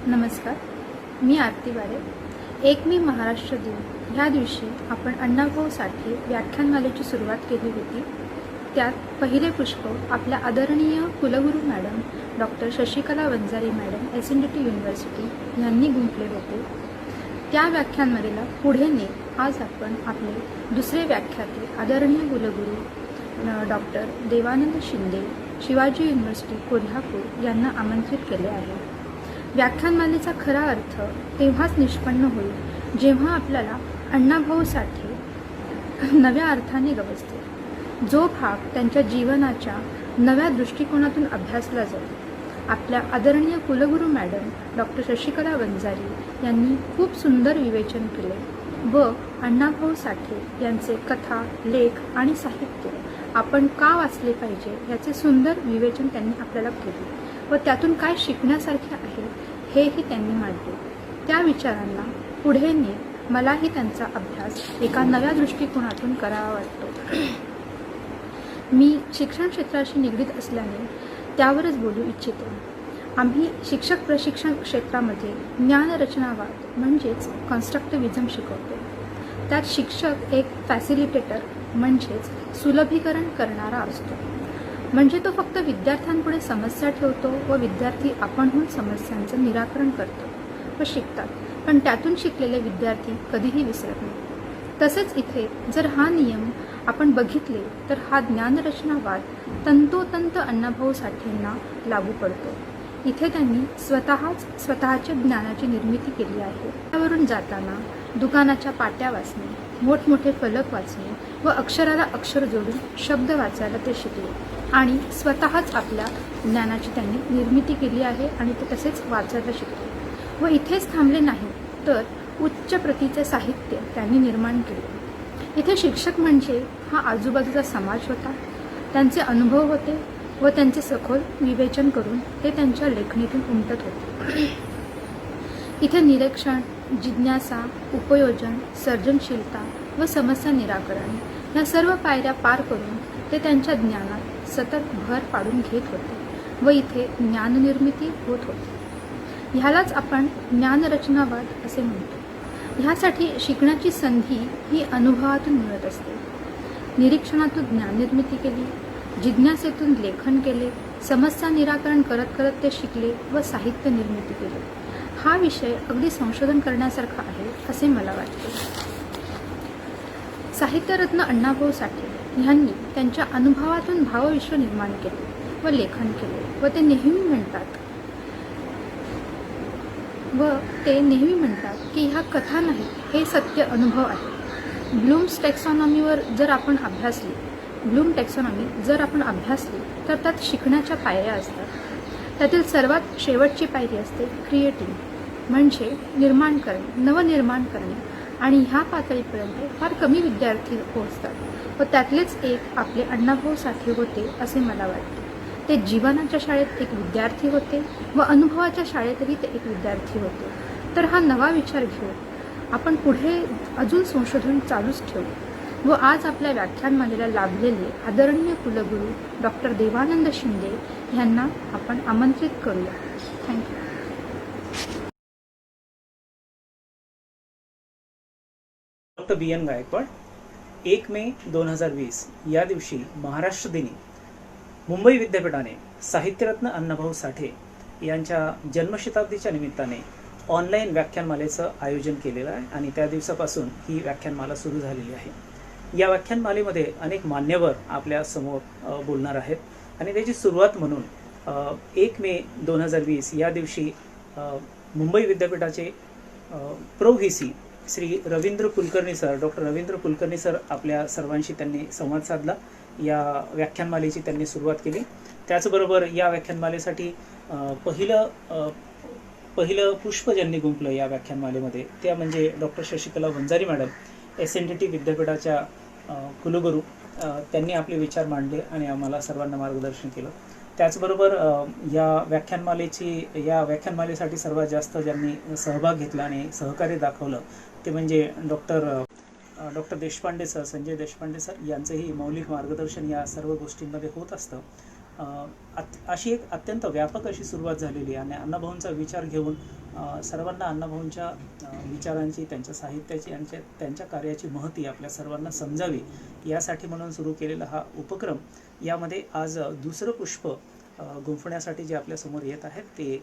नमस्कार, मी आरती वारे. 1 मे महाराष्ट्र दिन ह्या दिवशी आपण अण्णाभाऊ साठे व्याख्यानमालेची सुरुवात केली होती. त्यात पहिले पुष्प आपल्या आदरणीय कुलगुरू madam doctor Shashikala Vanjari madam SNDT university यांनी गुंफले होते. त्या व्याख्यानमालेला पुढे नेत आज आपण आपले दुसरे व्याख्याते आदरणीय कुलगुरू डॉक्टर देवानंद शिंदे शिवाजी युनिव्हर्सिटी कोल्हापूर यांना आमंत्रित केले आहे. व्याख्यानमालेचा खरा अर्थ तेव्हाच निष्पन्न होईल जेव्हा आपल्याला अण्णाभाऊ साठे नव्या अर्थाने गवसते. जो भाग त्यांच्या जीवनाच्या नव्या दृष्टिकोनातून अभ्यासला जाईल. आपल्या आदरणीय कुलगुरू मॅडम डॉक्टर शशिकला वंजारी यांनी खूप सुंदर विवेचन केले व अण्णाभाऊ साठे यांचे कथा, लेख आणि साहित्य आपण का वाचले पाहिजे याचे सुंदर विवेचन त्यांनी आपल्याला केले व त्यातून काय शिकण्यासारखे आहे हेही त्यांनी मांडले. त्या विचारांना पुढे नेत मलाही त्यांचा अभ्यास एका नव्या दृष्टिकोनातून करावा वाटतो. मी शिक्षण क्षेत्राशी निगडीत असल्याने त्यावरच बोलू इच्छिते. आम्ही शिक्षक प्रशिक्षण क्षेत्रामध्ये ज्ञानरचनावाद म्हणजेच कन्स्ट्रक्टिव्हिझम शिकवतो. त्यात शिक्षक एक फॅसिलिटेटर म्हणजेच सुलभीकरण करणारा असतो. म्हणजे तो फक्त विद्यार्थ्यांपुढे समस्या ठेवतो व विद्यार्थी आपणहून समस्यांचं निराकरण करतो व शिकतात. पण त्यातून शिकलेले विद्यार्थी कधीही विसरत नाही. तसेच इथे जर हा नियम आपण बघितले तर हा ज्ञानरचनावाद तंतोतंत अण्णाभाऊ साठेंना लागू पडतो. इथे त्यांनी स्वतःच्या ज्ञानाची निर्मिती केली आहे. त्यावरून जाताना दुकानाच्या पाट्या वाचणे, मोठमोठे फलक वाचणे व अक्षराला अक्षर जोडून शब्द वाचायला ते शिकले आणि स्वतःच आपल्या ज्ञानाची त्यांनी निर्मिती केली आहे आणि ते तसेच वाचायला शिकले. व इथेच थांबले नाही तर उच्च प्रतीचे साहित्य त्यांनी निर्माण केले. इथे शिक्षक म्हणजे हा आजूबाजूचा समाज होता, त्यांचे अनुभव होते व त्यांचे सखोल विवेचन करून ते त्यांच्या लेखणीतून उमटत होते. इथे निरीक्षण, जिज्ञासा, उपयोजन, सर्जनशीलता व समस्या निराकरण या सर्व पायऱ्या पार करून ते त्यांच्या ज्ञानात सतत भर पाडून घेत होते व इथे ज्ञाननिर्मिती होत होती. ह्यालाच आपण ज्ञानरचनावाद असे म्हणतो. ह्यासाठी शिकण्याची संधी ही अनुभवातून मिळत असते. निरीक्षणातून ज्ञाननिर्मिती केली, जिज्ञासेतून लेखन केले, समस्या निराकरण करत करत ते शिकले व साहित्य निर्मिती केली. हा विषय अगदी संशोधन करण्यासारखा आहे असे मला वाटते. साहित्यरत्न अण्णाभाऊ साठे ह्यांनी त्यांच्या अनुभवातून भावविश्व निर्माण केले व लेखन केले व ते नेहमी म्हणतात की ह्या कथा नाही, हे सत्य अनुभव आहे. ब्लूम्स टेक्सॉनॉमीवर जर आपण अभ्यासली तर त्यात शिकण्याच्या पायऱ्या असतात. त्यातील सर्वात शेवटची पायरी असते क्रिएटिंग म्हणजे निर्माण करणे, नवनिर्माण करणे आणि ह्या पातळीपर्यंत फार कमी विद्यार्थी पोहोचतात व त्यातलेच एक आपले अण्णाभाऊ साठे होते असे मला वाटते. ते जीवनाच्या शाळेत एक विद्यार्थी होते व अनुभवाच्या शाळेतही ते एक विद्यार्थी होते. तर हा नवा विचार घेऊन आपण पुढे अजून संशोधन चालूच ठेवू व आज आपल्या व्याख्यानमालेला लाभलेले आदरणीय कुलगुरू डॉक्टर देवानंद शिंदे यांना आपण आमंत्रित करूया. थँक्यू. Doctor BN Gaikwad. 1 मे 2020 या दिवशी महाराष्ट्र दिनी मुंबई विद्यापीठाने साहित्यरत्न अण्णाभाऊ साठे यांच्या जन्मशताब्दीच्या निमित्ताने ऑनलाईन व्याख्यानमालेचं आयोजन केलेलं आहे आणि त्या दिवसापासून ही व्याख्यानमाला सुरू झालेली आहे. या व्याख्यानमालेमध्ये अनेक मान्यवर आपल्या समोर बोलणार आहेत आणि त्याची सुरुवात म्हणून 1 मे 2020 या दिवशी मुंबई विद्यापीठाचे pro VC Shri Ravindra Kulkarni sir, doctor Ravindra Kulkarni sir आपल्या सर्वांशी त्यांनी संवाद साधला. या व्याख्यानमालेची त्यांनी सुरुवात केली. त्याचबरोबर या व्याख्यानमालेसाठी पहिलं पुष्प ज्यांनी गुंफलं या व्याख्यानमालेमध्ये त्या म्हणजे doctor Shashikala Vanjari madam SNDT विद्यापीठाच्या कुलगुरू. त्यांनी आपले विचार मांडले आणि आम्हाला सर्वांना मार्गदर्शन केलं. त्याचबरोबर या व्याख्यानमालेसाठी सर्वात जास्त ज्यांनी सहभाग घेतला आणि सहकार्य दाखवलं ते म्हणजे doctor Deshpande sir, Sanjay Deshpande sir यांचंही मौलिक मार्गदर्शन या सर्व गोष्टींमध्ये होत असतं. अशी एक अत्यंत व्यापक अशी सुरुवात झालेली आणि अण्णाभाऊंचा विचार घेऊन सर्वांना अण्णाभाऊंच्या विचारांची, त्यांच्या साहित्याची आणि त्यांच्या कार्याची महती आपल्या सर्वांना समजावी यासाठी म्हणून सुरू केलेला हा उपक्रम, यामध्ये आज दुसरं पुष्प गुंफण्यासाठी जे आपल्यासमोर येत आहेत ते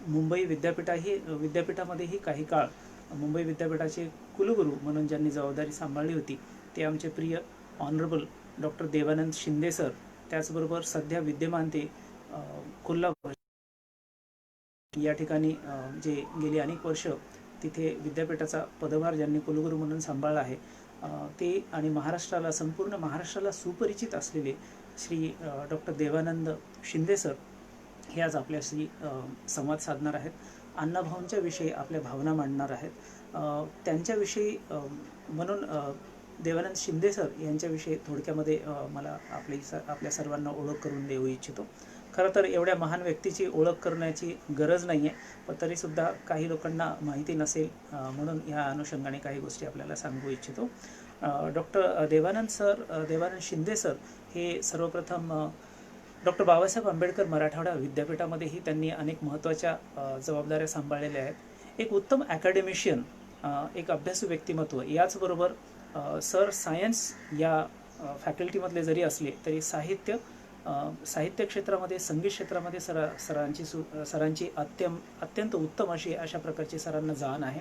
मुंबई विद्यापीठामध्येही काही काळ मुंबई विद्यापीठाचे कुलगुरू म्हणून ज्यांनी जबाबदारी सांभाळली होती ते आमचे प्रिय honourable doctor Devanand Shinde sir, त्याचबरोबर सध्या विद्यमान ते कोल्हापूर या ठिकाणी जे गेली अनेक वर्ष तिथे विद्यापीठाचा पदभार ज्यांनी कुलगुरू म्हणून सांभाळला आहे ते, आणि महाराष्ट्राला, संपूर्ण महाराष्ट्राला सुपरिचित असलेले श्री डॉक्टर देवानंद शिंदे सर हे आज आपल्याशी संवाद साधणार आहेत. अण्णाभाऊंच्या विषयी आपल्या भावना मांडणार आहेत. त्यांच्याविषयी म्हणून देवानंद शिंदे सर यांच्याविषयी थोडक्यामध्ये मला आपल्या सर्वांना ओळख करून देऊ इच्छितो. खरं तर एवढ्या महान व्यक्तीची ओळख करण्याची गरज नाही आहे, पण तरीसुद्धा काही लोकांना माहिती नसेल म्हणून ह्या अनुषंगाने काही गोष्टी आपल्याला सांगू इच्छितो. डॉक्टर देवानंद शिंदे सर हे सर्वप्रथम डॉक्टर बाबासाहेब आंबेडकर मराठवाडा विद्यापीठामध्येही त्यांनी अनेक महत्त्वाच्या जबाबदाऱ्या सांभाळलेल्या आहेत. एक उत्तम अकॅडमिशियन, एक अभ्यासू व्यक्तिमत्व, याचबरोबर सर सायन्स या फॅकल्टीमधले जरी असले तरी साहित्य क्षेत्रामध्ये, संगीत क्षेत्रामध्ये सरांची अत्यंत उत्तम अशा प्रकारची सरांना जाण आहे.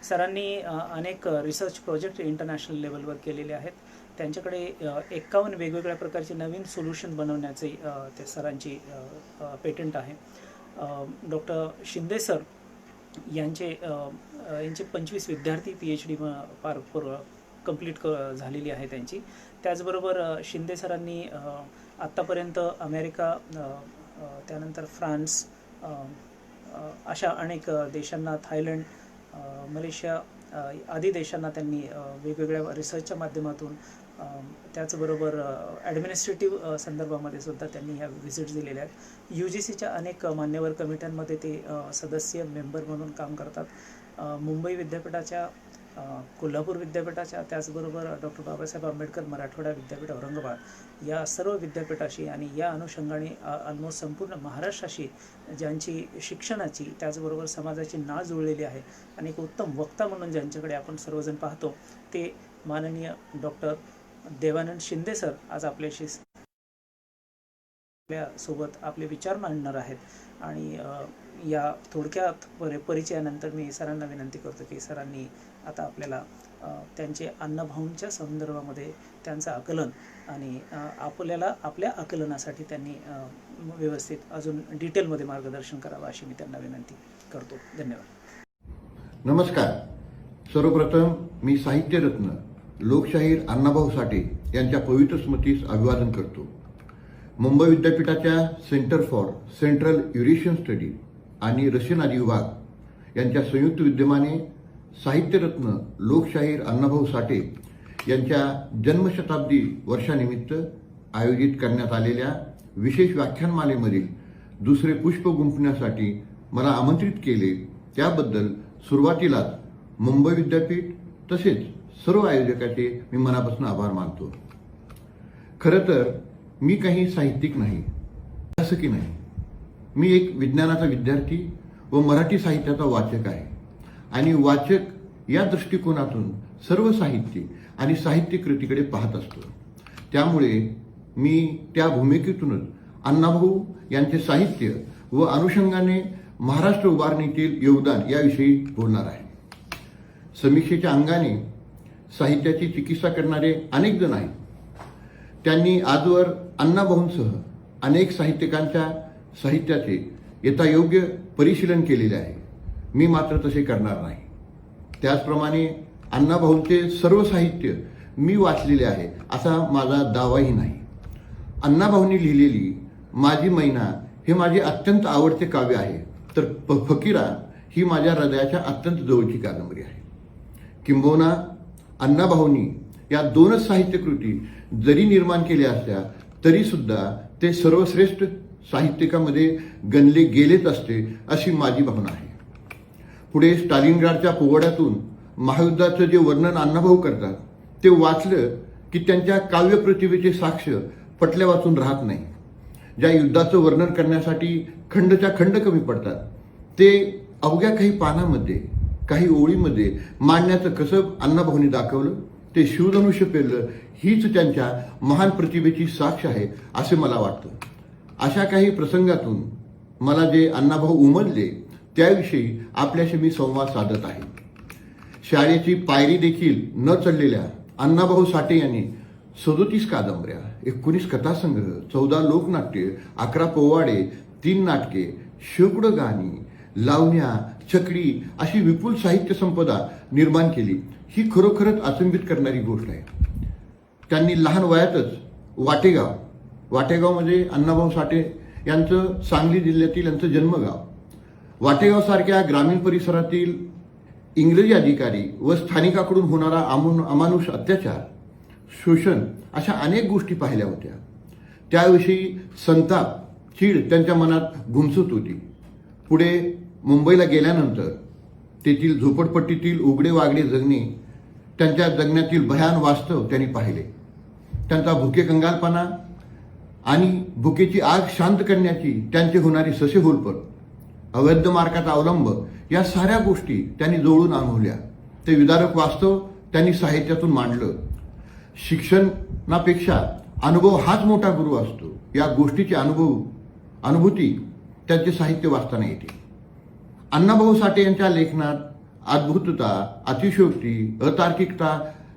सरांनी अनेक रिसर्च प्रोजेक्ट इंटरनॅशनल लेवलवर केलेले आहेत. त्यांच्याकडे 51 वेगवेगळ्या प्रकारचे नवीन सोल्युशन बनवण्याचे ते सरांची पेटंट आहे. डॉक्टर शिंदे सर यांचे 25 विद्यार्थी PhD कंप्लीट झालेली आहे त्यांची. त्याचबरोबर शिंदे सरांनी आत्तापर्यंत अमेरिका, त्यानंतर फ्रान्स, अशा अनेक देशांना, थायलंड, मलेशिया आदी देशांना त्यांनी वेगवेगळ्या रिसर्चच्या माध्यमातून, त्याचबरोबर ॲडमिनिस्ट्रेटिव्ह संदर्भामध्ये सुद्धा त्यांनी ह्या व्हिजिट्स दिलेल्या आहेत. UGCच्या अनेक मान्यवर कमिट्यांमध्ये ते सदस्य मेंबर म्हणून काम करतात. मुंबई विद्यापीठाच्या, कोल्हापूर विद्यापीठाच्या, त्याचबरोबर डॉक्टर बाबासाहेब आंबेडकर मराठवाडा विद्यापीठ औरंगाबाद या सर्व विद्यापीठाशी आणि या अनुषंगाने ऑलमोस्ट संपूर्ण महाराष्ट्राशी ज्यांची शिक्षणाची, त्याचबरोबर समाजाची नाळ जुळलेली आहे आणि एक उत्तम वक्ता म्हणून ज्यांच्याकडे आपण सर्वजण पाहतो ते माननीय डॉक्टर देवानंद शिंदे सर आज आपल्यासोबत आपले विचार मांडणार आहेत. आणि या थोडक्यात परिचयानंतर मी सरांना विनंती करतो की सरांनी आता आपल्याला त्यांचे अण्णाभाऊंच्या संदर्भामध्ये त्यांचं आकलन आणि आपल्या आकलनासाठी त्यांनी व्यवस्थित अजून डिटेलमध्ये मार्गदर्शन करावं अशी मी त्यांना विनंती करतो. धन्यवाद. नमस्कार. सर्वप्रथम मी साहित्यरत्न लोकशाहीर अण्णाभाऊ साठे यांच्या पवित्र स्मृतीस अभिवादन करतो. मुंबई विद्यापीठाच्या centre for central Eurasian study आणि रशियन आदी विभाग यांच्या संयुक्त विद्यमाने साहित्यरत्न लोकशाहीर अण्णाभाऊ साठे यांच्या जन्मशताब्दी वर्षानिमित्त आयोजित करण्यात आलेल्या विशेष व्याख्यानमालेमधील दुसरे पुष्प गुंफण्यासाठी मला आमंत्रित केले त्याबद्दल सुरुवातीलाच मुंबई विद्यापीठ तसेच सर्व आयोजकाचे मी मनापासून आभार मानतो. खरं तर मी काही साहित्यिक नाही, असं की नाही. मी एक विज्ञानाचा विद्यार्थी व मराठी साहित्याचा वाचक आहे आणि वाचक या दृष्टिकोनातून सर्व साहित्य आणि साहित्य कृतीकडे पाहत असतो. त्यामुळे मी त्या भूमिकेतूनच अण्णाभाऊ यांचे साहित्य व अनुषंगाने महाराष्ट्र उभारणीतील योगदान याविषयी बोलणार आहे. समीक्षेच्या अंगाने साहित्याची चिकित्सा करणारे अनेक जण आहेत. त्यांनी आजवर अण्णाभाऊंसह अनेक साहित्यिकांच्या साहित्याचे यथायोग्य परिशीलन केलेले आहे. मी मात्र तसे करणार नाही. त्याचप्रमाणे अण्णाभाऊंचे सर्व साहित्य मी वाचलेले आहे असा माझा दावाही नाही. अण्णाभाऊंनी लिहिलेली माझी मैना हे माझे अत्यंत आवडते काव्य आहे, तर फकीरा ही माझ्या हृदयाच्या अत्यंत जवळची कादंबरी आहे. किंबहुना अण्णाभाऊंनी या दोनच साहित्यकृती जरी निर्माण केल्या असल्या तरी सुद्धा ते सर्वश्रेष्ठ साहित्यिकामध्ये गणले गेलेच असते अशी माझी भावना आहे. पुढे स्टालिनग्राडच्या पोवाड्यातून महायुद्धाचं जे वर्णन अण्णाभाऊ करतात ते वाचलं की त्यांच्या काव्यप्रतिभेचे साक्ष पटल्या वाचून राहत नाही. ज्या युद्धाचं वर्णन करण्यासाठी खंडच्या खंड कमी पडतात ते अवघ्या काही पानामध्ये, काही ओळीमध्ये मांडण्याचं कसं अण्णाभाऊंनी दाखवलं, ते शिवधनुष्य पेरलं, हीच त्यांच्या महान प्रतिभेची साक्ष आहे असे मला वाटतं. अशा काही प्रसंगातून मला जे अण्णाभाऊ उमजले त्याविषयी आपल्याशी मी संवाद साधत आहे. शाळेची पायरी देखील न चढलेल्या अण्णाभाऊ साठे यांनी 37 कादंबऱ्या, 19 कथासंग्रह, 14 लोकनाट्ये, 11 पोवाडे, 3 नाटके, शेकडो गाणी, लावण्या, छकडी अशी विपुल साहित्य संपदा निर्माण केली. ही खरोखरच अचंबित करणारी गोष्ट आहे. त्यांनी लहान वयातच वाटेगाव म्हणजे अण्णाभाऊ साठे यांचं सांगली जिल्ह्यातील यांचं जन्मगाव. वाटेगावसारख्या ग्रामीण परिसरातील इंग्रजी अधिकारी व स्थानिकाकडून होणारा अमानुष अत्याचार, शोषण अशा अनेक गोष्टी पाहिल्या होत्या. त्याविषयी संताप, चीड त्यांच्या मनात घुमसत होती. पुढे मुंबईला गेल्यानंतर तेथील झोपडपट्टीतील उघडे वागडे जगणे, त्यांच्या जगण्यातील भयान वास्तव त्यांनी पाहिले. त्यांचा भुकेकंगालपणा आणि भुकेची आग शांत करण्याची त्यांचे होणारी ससेहोलपण, अवैध मार्गाचा अवलंब या साऱ्या गोष्टी त्यांनी जवळून अनुभवल्या. ते विदारक वास्तव त्यांनी साहित्यातून मांडलं. शिक्षणापेक्षा अनुभव हाच मोठा गुरु असतो. या गोष्टीची अनुभूती त्यांचे साहित्य वाचताना येते. अण्णाभाऊ साठे यांच्या लेखनात अद्भुतता, अतिशयोक्ती, अतार्किकता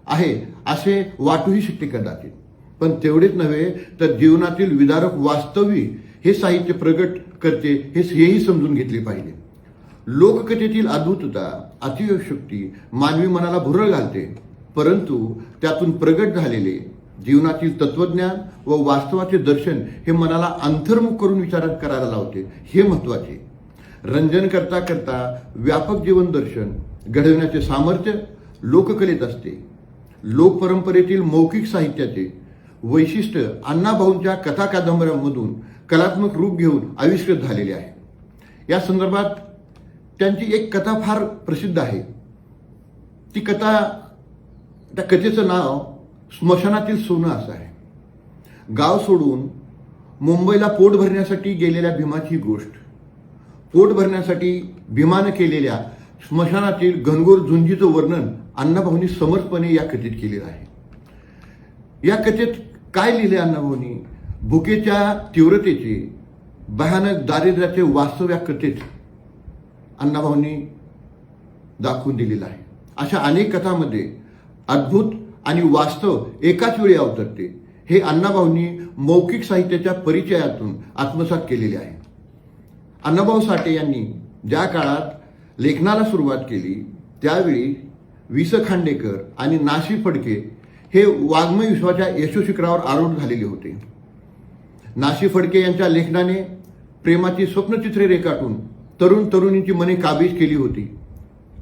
आहे असे वाटूही शकते कदाचित. पण तेवढेच नव्हे तर जीवनातील विदारक वास्तवी हे साहित्य प्रगट करते हेही समजून घेतले पाहिजे. लोककथेतील अद्भुतता, अतिशयोक्ती मानवी मनाला भुरळ घालते, परंतु त्यातून प्रगट झालेले जीवनातील तत्वज्ञान व वास्तवाचे दर्शन हे मनाला अंतर्मुख करून विचार करायला लावते. हे महत्वाचे. रंजन करता करता व्यापक जीवन दर्शन घडविण्याचे सामर्थ्य लोककलेत असते. लोकपरंपरेतील मौखिक साहित्याचे वैशिष्ट्य अण्णाभाऊंच्या कथा कादंबऱ्यांमधून कलात्मक रूप घेऊन आविष्कृत झालेले आहे. या संदर्भात त्यांची एक कथा फार प्रसिद्ध आहे. ती कथा, त्या कथेचं नाव स्मशानातील सोनं असं आहे. गाव सोडून मुंबईला पोट भरण्यासाठी गेलेल्या भीमाची गोष्ट. पोट भरण्यासाठी भीमानं केलेल्या स्मशानातील घनघोर झुंजीचं वर्णन अण्णाभाऊंनी समर्थपणे या कथेत केलेलं आहे. या कथेत काय लिहिले अण्णाभाऊंनी? भुकेच्या तीव्रतेचे, भयानक दारिद्र्याचे वास्तव या कथेत अण्णाभाऊंनी दाखवून दिलेलं आहे. अशा अनेक कथांमध्ये अद्भुत आणि वास्तव एकाच वेळी अवतरते. हे अण्णाभाऊंनी मौखिक साहित्याच्या परिचयातून आत्मसात केलेले आहे. अण्णाभाऊ साठे यांनी ज्या काळात लेखनाला सुरुवात केली त्यावेळी वि. स. खांडेकर आणि ना. सी. फडके हे वाङ्मय विश्वाच्या यशोशिखरावर आरूढ झालेले होते. ना. सी. फडके यांच्या लेखनाने प्रेमाची स्वप्नचित्रे रेखाटून तरुण तरुणींची मने काबीज केली होती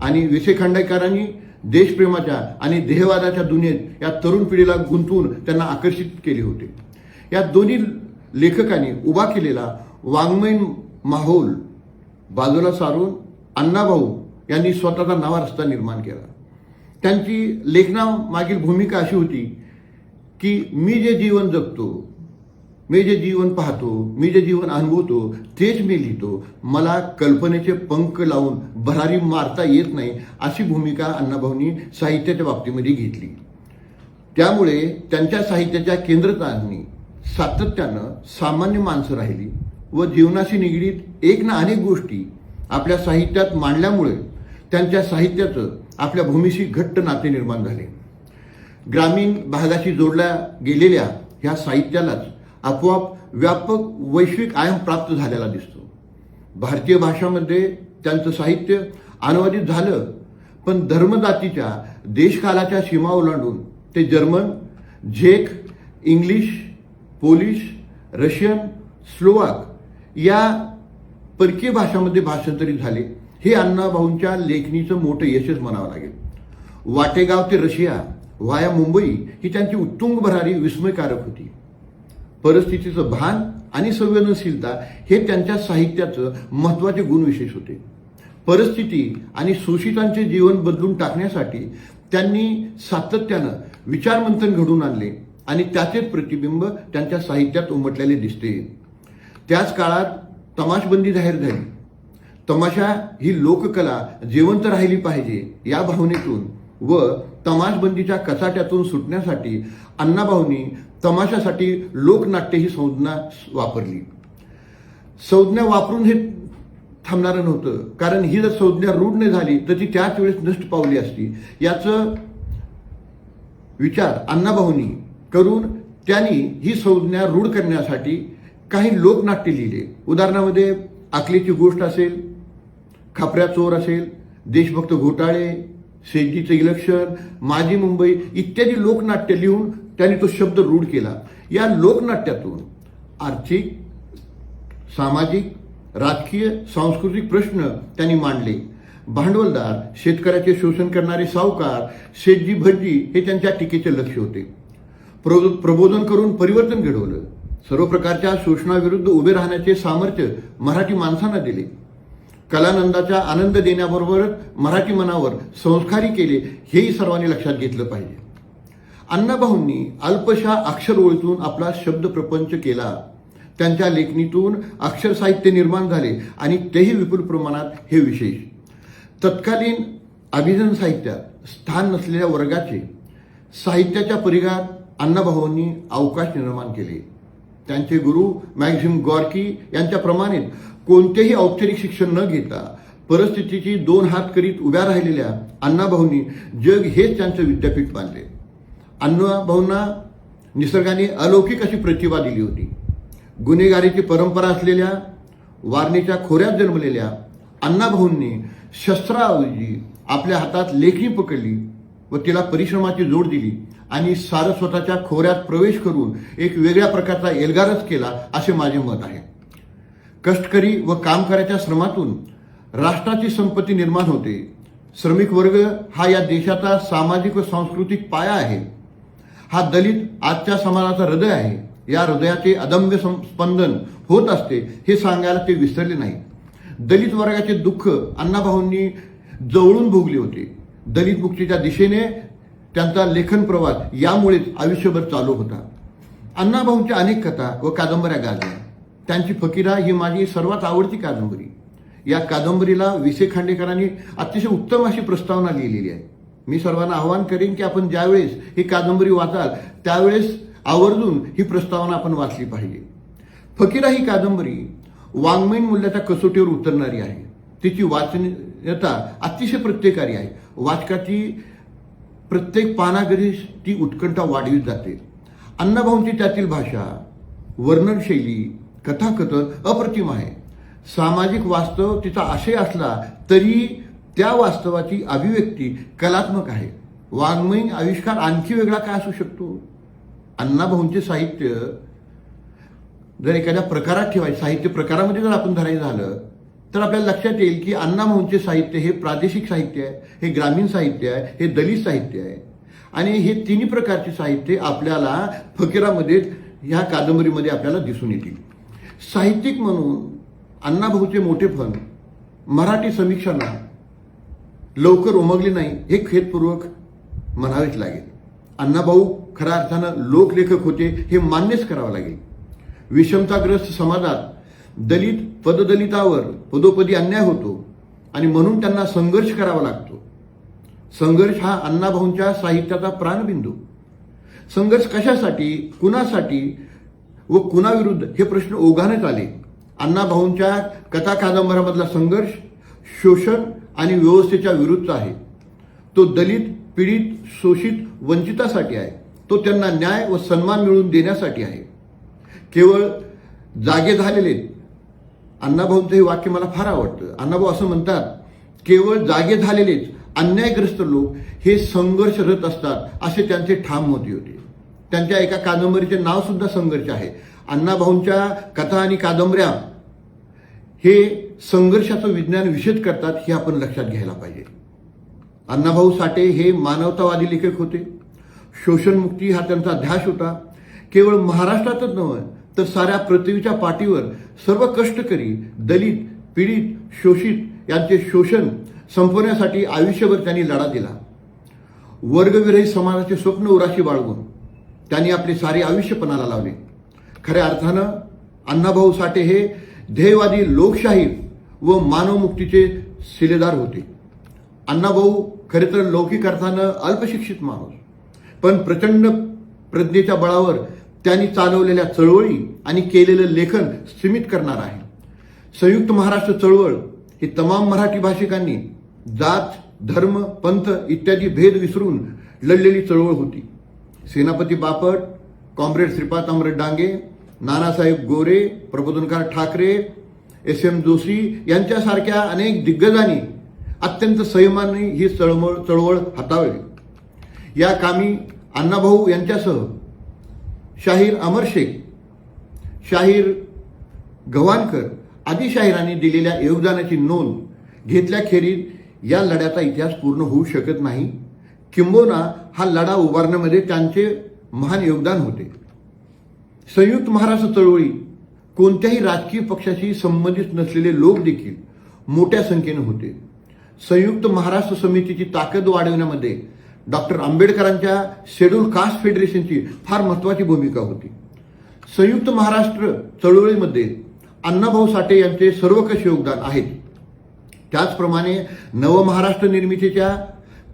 आणि वि. स. खांडेकरांनी देशप्रेमाच्या आणि देहवादाच्या दुनियेत या तरुण पिढीला गुंतवून त्यांना आकर्षित केले होते. या दोन्ही लेखकांनी उभा केलेला वाङ्मय माहोल बाजूला सारून अण्णाभाऊ यांनी स्वतःचा नवा रस्ता निर्माण केला. त्यांची लेखनामागील भूमिका अशी होती की मी जे जीवन जगतो, मी जे जीवन पाहतो, मी जे जीवन अनुभवतो तेच मी लिहितो. मला कल्पनेचे पंख लावून भरारी मारता येत नाही अशी भूमिका अण्णाभाऊंनी साहित्याच्या बाबतीमध्ये घेतली. त्यामुळे त्यांच्या साहित्याच्या केंद्रस्थानी सातत्यानं सामान्य माणसं राहिली व जीवनाशी निगडीत एक ना अनेक गोष्टी आपल्या साहित्यात मांडल्यामुळे त्यांच्या साहित्याचं आपल्या भूमीशी घट्ट नाते निर्माण झाले. ग्रामीण भागाशी जोडल्या गेलेल्या ह्या साहित्यालाच आपोआप व्यापक वैश्विक आयाम प्राप्त झालेला दिसतो. भारतीय भाषांमध्ये त्यांचं साहित्य अनुवादित झालं, पण धर्मजातीच्या देशकालाच्या सीमा ओलांडून ते जर्मन, झेक, इंग्लिश, पोलिश, रशियन, स्लोवाक या परकीय भाषांमध्ये भाषांतरित झाले. हे अण्णाभाऊंच्या लेखणीचं मोठं यशच म्हणावं लागेल. वाटेगाव ते रशिया व्हाया मुंबई ही त्यांची उत्तुंग भरारी विस्मयकारक होती. परिस्थितीचं भान आणि संवेदनशीलता हे त्यांच्या साहित्याचं महत्त्वाचे गुणविशेष होते. परिस्थिती आणि शोषितांचे जीवन बदलून टाकण्यासाठी त्यांनी सातत्यानं विचारमंथन घडवून आणले आणि त्याचेच प्रतिबिंब त्यांच्या साहित्यात उमटलेले दिसते. त्याच काळात तमाशबंदी जाहीर झाली. तमाशा ही लोककला जिवंत राहिली पाहिजे या भावनेतून व तमाशबंदीच्या कचाट्यातून सुटण्यासाठी अण्णाभाऊंनी तमाशासाठी लोकनाट्य ही संज्ञा वापरली. संज्ञा वापरून हे थांबणारं नव्हतं, कारण ही जर संज्ञा रूढ नाही झाली तर ती त्याच वेळेस नष्ट पावली असती. याचं विचार अण्णाभाऊंनी करून त्यांनी ही संज्ञा रूढ करण्यासाठी काही लोकनाट्य लिहिले. उदाहरणामध्ये आकलीची गोष्ट असेल, खापऱ्या चोर असेल, देशभक्त घोटाळे, शेतीचं इलेक्शन, माझी मुंबई इत्यादी लोकनाट्य लिहून त्यांनी तो शब्द रूढ केला. या लोकनाट्यातून आर्थिक, सामाजिक, राजकीय, सांस्कृतिक प्रश्न त्यांनी मांडले. भांडवलदार, शेतकऱ्याचे शोषण करणारे सावकार, शेतजी भटजी हे त्यांच्या टीकेचे लक्ष होते. प्रबोधन करून परिवर्तन घडवलं. सर्व प्रकारच्या शोषणाविरुद्ध उभे राहण्याचे सामर्थ्य मराठी माणसांना दिले. कलानंदाचा आनंद देण्याबरोबरच मराठी मनावर संस्कारी केले, हेही सर्वांनी लक्षात घेतलं पाहिजे. अण्णाभाऊंनी अल्पशा अक्षर ओळीतून आपला शब्द प्रपंच केला. त्यांच्या लेखणीतून अक्षर साहित्य निर्माण झाले आणि तेही विपुल प्रमाणात. हे विशेष. तत्कालीन अभिजन साहित्यात स्थान नसलेल्या वर्गाचे साहित्याच्या परिघात अण्णाभाऊंनी अवकाश निर्माण केले. त्यांचे गुरु मॅक्झिम गॉर्की यांच्याप्रमाणे कोणतेही औपचारिक शिक्षण न घेता परिस्थितीची दोन हात करीत उभ्या राहिलेल्या अण्णाभाऊंनी जग हेच त्यांचं विद्यापीठ मानले. अण्णाभाऊंना निसर्गाने अलौकिक अशी प्रतिभा दिली होती. गुन्हेगारीची परंपरा असलेल्या वारणेच्या खोऱ्यात जन्मलेल्या अण्णाभाऊंनी शस्त्राऐवजी आपल्या हातात लेखणी पकडली व तिला परिश्रमाची जोड दिली आणि सारस्वताच्या खोऱ्यात प्रवेश करून एक वेगळ्या प्रकारचा एल्गारच केला, असे माझे मत आहे. कष्टकरी व कामकऱ्याच्या श्रमातून राष्ट्राची संपत्ती निर्माण होते. श्रमिक वर्ग हा या देशाचा सामाजिक व सांस्कृतिक पाया आहे. हा दलित आजच्या समाजाचा हृदय आहे. या हृदयाचे अदम्य स्पंदन होत असते हे सांगायला ते विसरले नाही. दलित वर्गाचे दुःख अण्णाभाऊंनी जवळून भोगले होते. दलित मुक्तीच्या दिशेने त्यांचा लेखन प्रवास यामुळेच आयुष्यभर चालू होता. अण्णाभाऊंच्या अनेक कथा व कादंबऱ्या गाजल्या. त्यांची फकीरा ही माझी सर्वात आवडती कादंबरी. या कादंबरीला वि.से. खांडेकरांनी अतिशय उत्तम अशी प्रस्तावना लिहिलेली आहे. मी सर्वांना आवाहन करेन की आपण ज्यावेळेस ही कादंबरी वाचाल त्यावेळेस आवर्जून ही प्रस्तावना आपण वाचली पाहिजे. फकीरा ही कादंबरी वाङ्मयीन मूल्याच्या कसोटीवर उतरणारी आहे. तिची वाचनीयता अतिशय प्रत्येकारी आहे. वाचकाची प्रत्येक पानागरीस ती उत्कंठा वाढवीत जाते. अण्णाभाऊंची त्यातील भाषा, वर्णनशैली, कथाकथन अप्रतिम आहे. सामाजिक वास्तव तिचा आशय असला तरी त्या वास्तवाची अभिव्यक्ती कलात्मक आहे. वाङ्मयीन आविष्कार आणखी वेगळा काय असू शकतो? अण्णाभाऊंचे साहित्य जर एखाद्या प्रकारात ठेवायचं, साहित्य प्रकारामध्ये जर आपण धरायचं झालं तर आपल्याला लक्षात येईल की अण्णाभाऊंचे साहित्य हे प्रादेशिक साहित्य आहे, हे ग्रामीण साहित्य आहे, हे दलित साहित्य आहे. आणि हे तिन्ही प्रकारचे साहित्य आपल्याला फकीरामध्ये, ह्या कादंबरीमध्ये आपल्याला दिसून येतील. साहित्यिक म्हणून अण्णाभाऊचे मोठेपण मराठी समीक्षांना लवकर उमगले नाही हे खेदपूर्वक म्हणावेच लागेल. अण्णाभाऊ खऱ्या अर्थानं लोकलेखक होते हे मान्यच करावं लागेल. विषमताग्रस्त समाजात दलित पददलितावर पदोपदी अन्याय होतो आणि म्हणून त्यांना संघर्ष करावा लागतो. संघर्ष हा अण्णाभाऊंच्या साहित्याचा प्राणबिंदू. संघर्ष कशासाठी, कुणासाठी व कुणाविरुद्ध हे प्रश्न ओघानेच आले. अण्णाभाऊंच्या कथा कादंबऱ्यामधला संघर्ष शोषण आणि व्यवस्थेच्या विरुद्धचा आहे. तो दलित, पीडित, शोषित, वंचितासाठी आहे. तो त्यांना न्याय व सन्मान मिळवून देण्यासाठी आहे. केवळ जागे झालेले, अण्णाभाऊंचं हे वाक्य मला फार आवडतं. अण्णाभाऊ असं म्हणतात, केवळ जागे झालेलेच अन्यायग्रस्त लोक हे संघर्षरत असतात, असे त्यांचे ठाम मत होते. त्यांच्या एका कादंबरीचे नाव सुद्धा संघर्ष आहे. अण्णाभाऊंच्या कथा आणि कादंबऱ्या हे संघर्षाचं विज्ञान विशद करतात, हे आपण लक्षात घ्यायला पाहिजे. अण्णाभाऊ साठे हे मानवतावादी लेखक होते. शोषणमुक्ती हा त्यांचा ध्यास होता. केवळ महाराष्ट्रातच नव्हे तर साऱ्या पृथ्वीच्या पाठीवर सर्व कष्टकरी, दलित, पीडित, शोषित यांचे शोषण संपवण्यासाठी आयुष्यभर त्यांनी लढा दिला. वर्गविरहित समाजाचे स्वप्न उराशी बाळगून त्यांनी आपले सारे आयुष्य पणाला लावले. खऱ्या अर्थानं अण्णाभाऊ साठे हे ध्येयवादी लोकशाहीर व मानवमुक्तीचे शिलेदार होते. अण्णाभाऊ खरे तर लौकिक अर्थानं अल्पशिक्षित माणूस, पण प्रचंड प्रज्ञेच्या बळावर त्यांनी चालवलेल्या चळवळी आणि केलेलं लेखन सीमित करणार आहे. संयुक्त महाराष्ट्र चळवळ ही तमाम मराठी भाषिकांनी जात, धर्म, पंथ इत्यादी भेद विसरून लढलेली चळवळ होती. सेनापती बापट, कॉम्रेड श्रीपाद अमृत डांगे, नानासाहेब गोरे, प्रबोधनकार ठाकरे, एस.एम. जोशी यांच्यासारख्या अनेक दिग्गजांनी अत्यंत संयमाने ही चळवळ हाताळली. या कामी अण्णाभाऊ यांच्यासह शाहीर अमर शेख, शाहीर गव्हाणकर आदी शाहिरांनी दिलेल्या योगदानाची नोंद घेतल्याखेरीज या लढ्याचा इतिहास पूर्ण होऊ शकत नाही. किंबहुना हा लढा उभारण्यामध्ये त्यांचे महान योगदान होते. संयुक्त महाराष्ट्र चळवळी कोणत्याही राजकीय पक्षाशी संबंधित नसलेले लोक देखील मोठ्या संख्येने होते. संयुक्त महाराष्ट्र समितीची ताकद वाढवण्यामध्ये डॉक्टर आंबेडकरांच्या शेड्यूल कास्ट फेडरेशनची फार महत्वाची भूमिका होती. संयुक्त महाराष्ट्र चळवळीमध्ये अण्णाभाऊ साठे यांचे सर्वकष योगदान आहेत. त्याचप्रमाणे नवमहाराष्ट्र निर्मितीच्या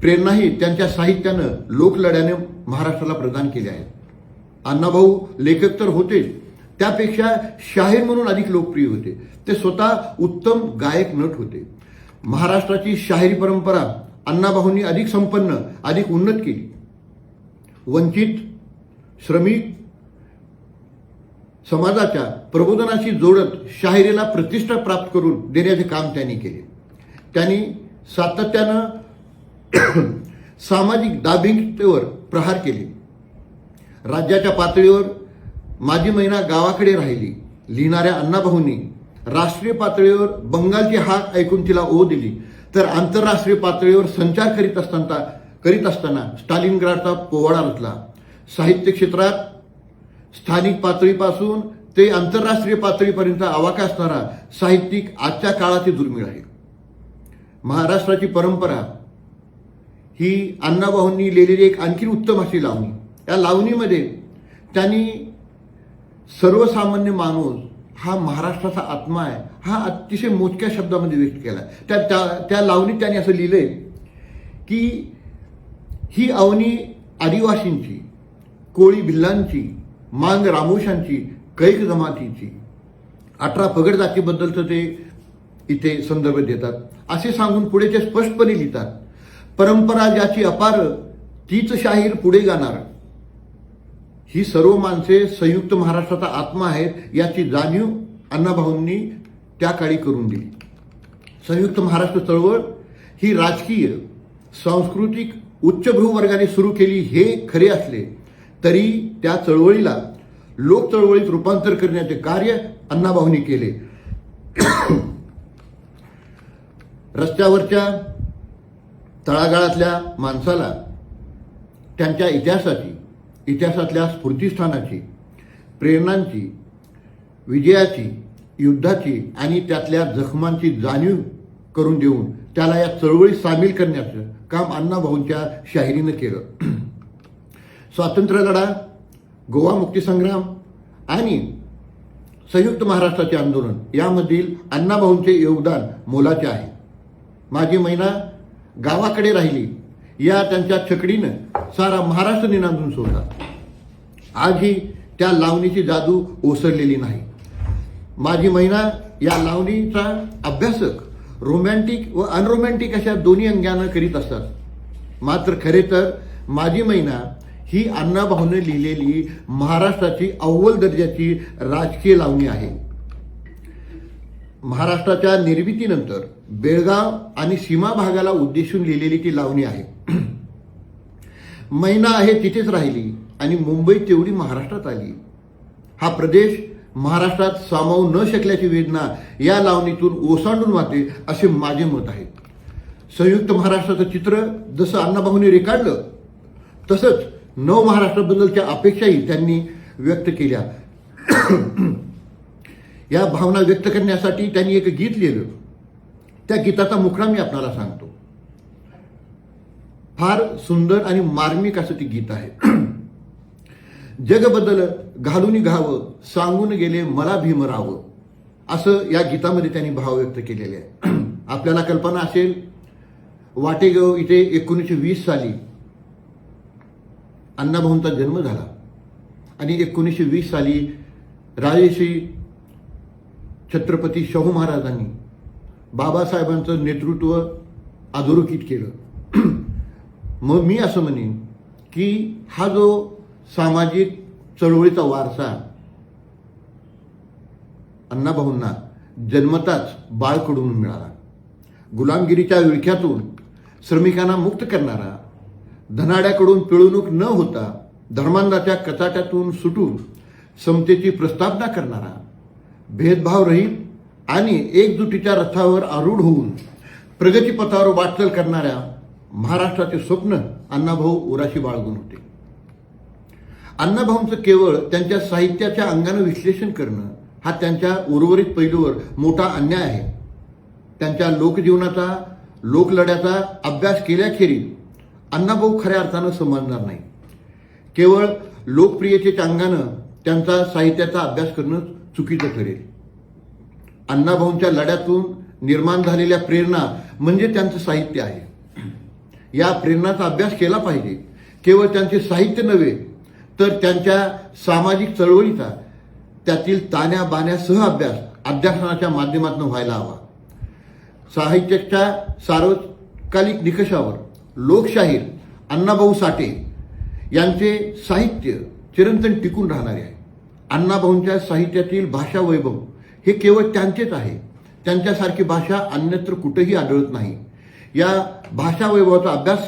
प्रेरणाही त्यांच्या साहित्यानं लोकलढ्याने महाराष्ट्राला प्रदान केल्या आहेत. अण्णाभाऊ लेखक तर होतेच, त्यापेक्षा शाहीर म्हणून अधिक लोकप्रिय होते. ते स्वतः उत्तम गायक नट होते. महाराष्ट्राची शाहिरी परंपरा अण्णाभाऊंनी अधिक संपन्न, अधिक उन्नत केली. वंचित, श्रमिक समाजाच्या प्रबोधनाशी जोडत शाहिरीला प्रतिष्ठा प्राप्त करून देण्याचे काम त्यांनी केले. त्यांनी सातत्यानं सामाजिक दाभिन्यतेवर प्रहार केले. राज्याच्या पातळीवर माझी मैना गावाकडे राहिली लिहिणाऱ्या अण्णाभाऊंनी राष्ट्रीय पातळीवर बंगालची हाक ऐकून तिला ओ दिली, तर आंतरराष्ट्रीय पातळीवर संचार करीत असताना स्टालिनग्राडचा पोवाडा रचला. साहित्य क्षेत्रात स्थानिक पातळीपासून ते आंतरराष्ट्रीय पातळीपर्यंत आवाका असणारा साहित्यिक आजच्या काळाची दुर्मिळ आहे. महाराष्ट्राची परंपरा ही अण्णाभाऊंनी लिहिलेली एक आणखी उत्तम अशी लावणी. या लावणीमध्ये त्यांनी सर्वसामान्य माणूस हा महाराष्ट्राचा आत्मा आहे हा अतिशय मोजक्या शब्दामध्ये व्यक्त केला. त्या लावणीत त्यांनी असं लिहिलंय की ही अवनी आदिवासींची, कोळी भिल्लांची, मांग रामोशांची, कैक जमातीची, 18 पगड जातीबद्दलचं ते इथे संदर्भ देतात. असे सांगून पुढे ते स्पष्टपणे लिहितात, परंपरा ज्याची अपार तीच शाहीर पुढे जाणार. ही सर्व माणसे संयुक्त महाराष्ट्राचा आत्मा आहेत याची जाणीव अण्णाभाऊंनी त्या काळी करून दिली. संयुक्त महाराष्ट्र चळवळ ही राजकीय, सांस्कृतिक उच्चभ्रूवर्गाने सुरू केली हे खरे असले तरी त्या चळवळीला लोक चळवळीत रूपांतर करण्याचे कार्य अण्णाभाऊंनी केले. रस्त्यावरच्या तळागाळातल्या माणसाला त्यांच्या इतिहासातल्या स्फूर्तिस्थानाची, प्रेरणांची, विजयाची, युद्धाची आणि त्यातल्या जखमांची जाणीव करून देऊन त्याला या चळवळीत सामील करण्याचं काम अण्णाभाऊंच्या शाहिरीनं केलं. स्वातंत्र्य लढा, गोवा मुक्तीसंग्राम आणि संयुक्त महाराष्ट्राचे आंदोलन यामधील अण्णाभाऊंचे योगदान मोलाचे आहे. माझी मैना गावाकडे राहिली या त्यांच्या छकडीनं सारा महाराष्ट्र निनांदून सोडला. आजही त्या लावणीची जादू ओसरलेली नाही. माझी मैना या लावणीचा अभ्यासक रोमॅन्टिक व अनरोमॅन्टिक अशा दोन्ही अंगानं करीत असतात. मात्र खरे तर माझी मैना ही अण्णाभाऊने लिहिलेली महाराष्ट्राची अव्वल दर्जाची राजकीय लावणी आहे. महाराष्ट्राच्या निर्मितीनंतर बेळगाव आणि सीमा भागाला उद्देशून लिहिलेली ती लावणी आहे. मैना आहे तिथेच राहिली आणि मुंबई तेवढी महाराष्ट्रात आली. हा प्रदेश महाराष्ट्रात सामावू न शकल्याची वेदना या लावणीतून ओसांडून वाहते असे माझे मत आहे. संयुक्त महाराष्ट्राचं चित्र जसं अण्णाभाऊंनी रेखाटलं तसंच नव महाराष्ट्राबद्दलच्या अपेक्षाही त्यांनी व्यक्त केल्या. या भावना व्यक्त करण्यासाठी त्यांनी एक गीत लिहिलं. त्या गीताचा मुखडा मी आपल्याला सांगतो. फार सुंदर आणि मार्मिक असं ते गीत आहे. जग बदल घालून घावं, सांगून गेले मला भीमराव. असं या गीतामध्ये त्यांनी भाव व्यक्त केलेले आहे. आपल्याला कल्पना असेल, वाटेगाव इथे 1920 साली अण्णाभाऊंचा जन्म झाला आणि 1920 साली राजश्री छत्रपती शाहू महाराजांनी बाबासाहेबांचं नेतृत्व अधोरेखित केलं. मग मी असं म्हणेन की हा जो सामाजिक चळवळीचा वारसा अण्णाभाऊंना जन्मताच बाळकडून मिळाला. गुलामगिरीच्या विळख्यातून श्रमिकांना मुक्त करणारा, धनाड्याकडून पिळवणूक न होता धर्मांधाच्या कचाट्यातून सुटून समतेची प्रस्तावना करणारा, भेदभावरहित आणि एकजुटीच्या रथावर आरूढ होऊन प्रगतीपथावर वाटचाल करणाऱ्या महाराष्ट्राचे स्वप्न अण्णाभाऊ उराशी बाळगून होते. अण्णाभाऊंचं केवळ त्यांच्या साहित्याच्या अंगानं विश्लेषण करणं हा त्यांच्या उर्वरित पैलूवर मोठा अन्याय आहे. त्यांच्या लोकजीवनाचा, लोकलढ्याचा अभ्यास केल्याखेरीज अण्णाभाऊ खऱ्या अर्थानं समजणार नाही. केवळ लोकप्रियतेच्या अंगानं त्यांचा साहित्याचा अभ्यास करणं चुकीचं ठरेल. अण्णाभाऊंच्या लढ्यातून निर्माण झालेल्या प्रेरणा म्हणजे त्यांचं साहित्य आहे. या प्रेरणाचा अभ्यास केला पाहिजे. केवळ त्यांचे साहित्य नव्हे तर त्यांच्या सामाजिक चळवळीचा, त्यातील ताण्या बाण्यासह अध्यासनाच्या माध्यमातून व्हायला हवा. साहित्याच्या सार्वकालिक निकषावर लोकशाहीर अण्णाभाऊ साठे यांचे साहित्य चिरंतन टिकून राहणारे आहे. अण्णाभाऊंच्या साहित्यातील भाषा वैभव हे केवळ त्यांचेच आहे. त्यांच्यासारखी भाषा अन्यत्र कुठेही आढळत नाही. या भाषा वैभवाचा अभ्यास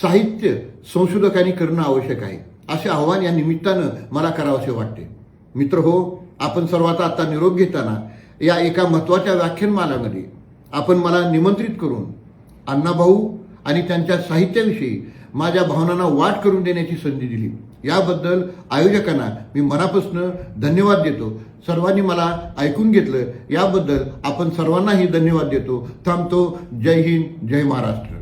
साहित्य संशोधकांनी करणं आवश्यक आहे, असे आव्हान या निमित्तानं मला करावंसे वाटते. मित्र हो, आपण सर्वांचा आता निरोप घेताना या एका महत्त्वाच्या व्याख्यानमालामध्ये आपण मला निमंत्रित करून अण्णाभाऊ आणि त्यांच्या साहित्याविषयी माझ्या भावनांना वाट करून देण्याची संधी दिली. याबद्दल आयोजकांना मी मनापासून धन्यवाद देतो. सर्वांनी मला ऐकून घेतलं याबद्दल आपण सर्वांनाही धन्यवाद देतो. थांबतो. जय हिंद, जय महाराष्ट्र.